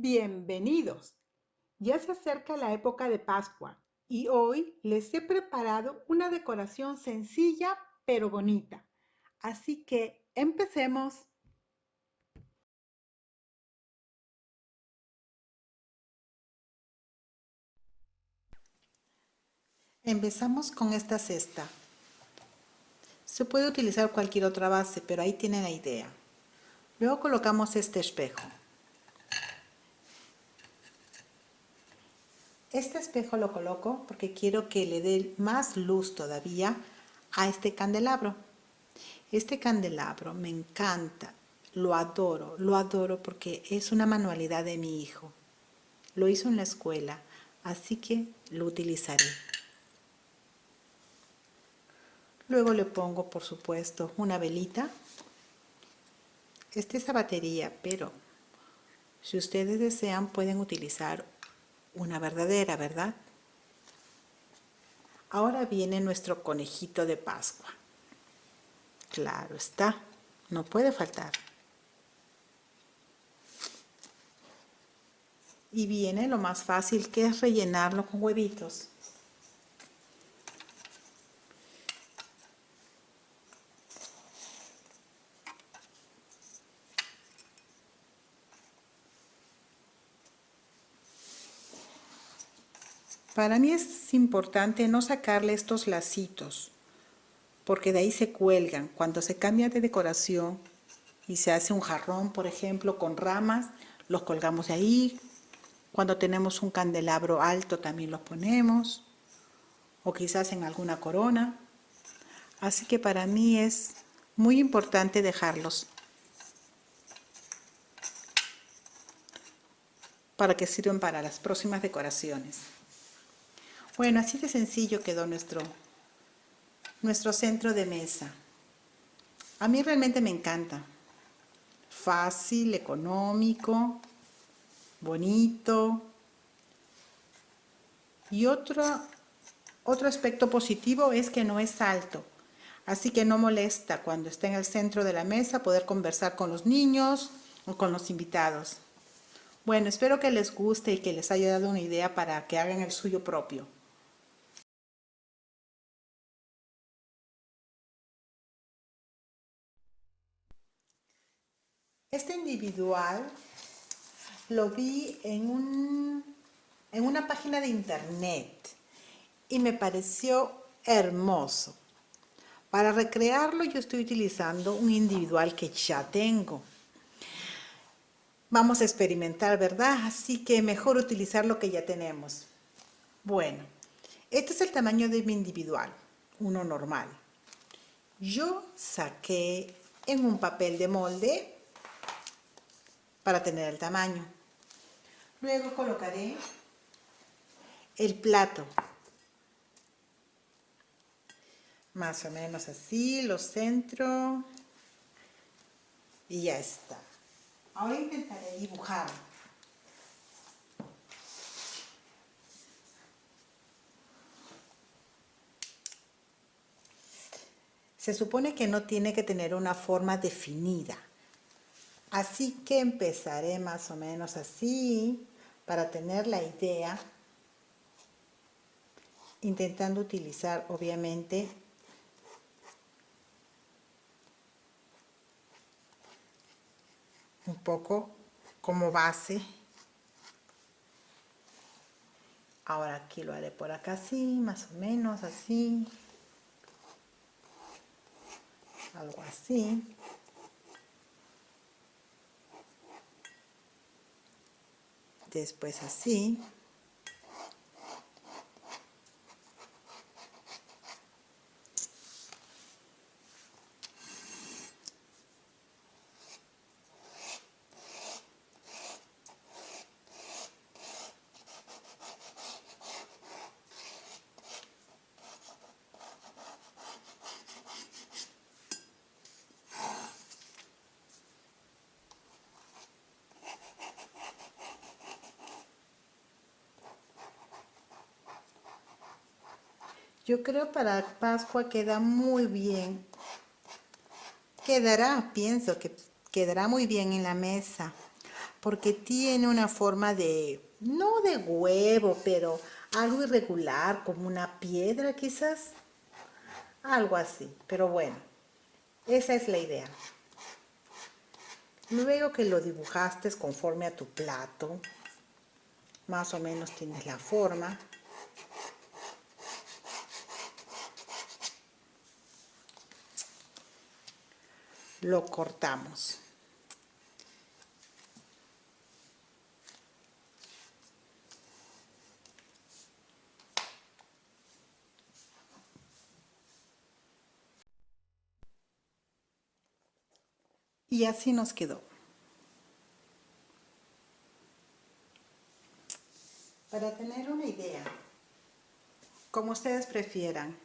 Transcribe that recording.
Bienvenidos. Ya se acerca la época de Pascua y hoy les he preparado una decoración sencilla pero bonita. Así que empecemos. Empezamos con esta cesta. Se puede utilizar cualquier otra base, pero ahí tienen la idea. Luego colocamos este espejo. Este espejo lo coloco porque quiero que le dé más luz todavía a este candelabro. Este candelabro me encanta, lo adoro porque es una manualidad de mi hijo. Lo hizo en la escuela, así que lo utilizaré. Luego le pongo, por supuesto, una velita. Esta es la batería, pero si ustedes desean pueden utilizar una verdadera, ¿verdad? Ahora viene nuestro conejito de Pascua. Claro está, no puede faltar. Y viene lo más fácil, que es rellenarlo con huevitos. Para mí es importante no sacarle estos lacitos, porque de ahí se cuelgan. Cuando se cambia de decoración y se hace un jarrón, por ejemplo, con ramas, los colgamos de ahí. Cuando tenemos un candelabro alto también los ponemos, o quizás en alguna corona. Así que para mí es muy importante dejarlos para que sirvan para las próximas decoraciones. Bueno, así de sencillo quedó nuestro centro de mesa. A mí realmente me encanta. Fácil, económico, bonito. Y otro aspecto positivo es que no es alto. Así que no molesta cuando está en el centro de la mesa poder conversar con los niños o con los invitados. Bueno, espero que les guste y que les haya dado una idea para que hagan el suyo propio. Este individual lo vi en una página de internet y me pareció hermoso. Para recrearlo yo estoy utilizando un individual que ya tengo. Vamos a experimentar, ¿verdad? Así que mejor utilizar lo que ya tenemos. Bueno, este es el tamaño de mi individual, uno normal. Yo saqué en un papel de molde para tener el tamaño. Luego colocaré el plato, más o menos así, lo centro y ya está. Ahora intentaré dibujar. Se supone que no tiene que tener una forma definida. Así que empezaré más o menos así para tener la idea, intentando utilizar obviamente un poco como base. Ahora aquí lo haré por acá así, más o menos así, algo así. Después así. Yo creo para Pascua queda muy bien. Pienso que quedará muy bien en la mesa. porque tiene una forma de, no de huevo, pero algo irregular, como una piedra quizás, algo así, pero bueno, esa es la idea. Luego que lo dibujaste conforme a tu plato, más o menos tienes la forma. Lo cortamos. Y así nos quedó. Para tener una idea, como ustedes prefieran,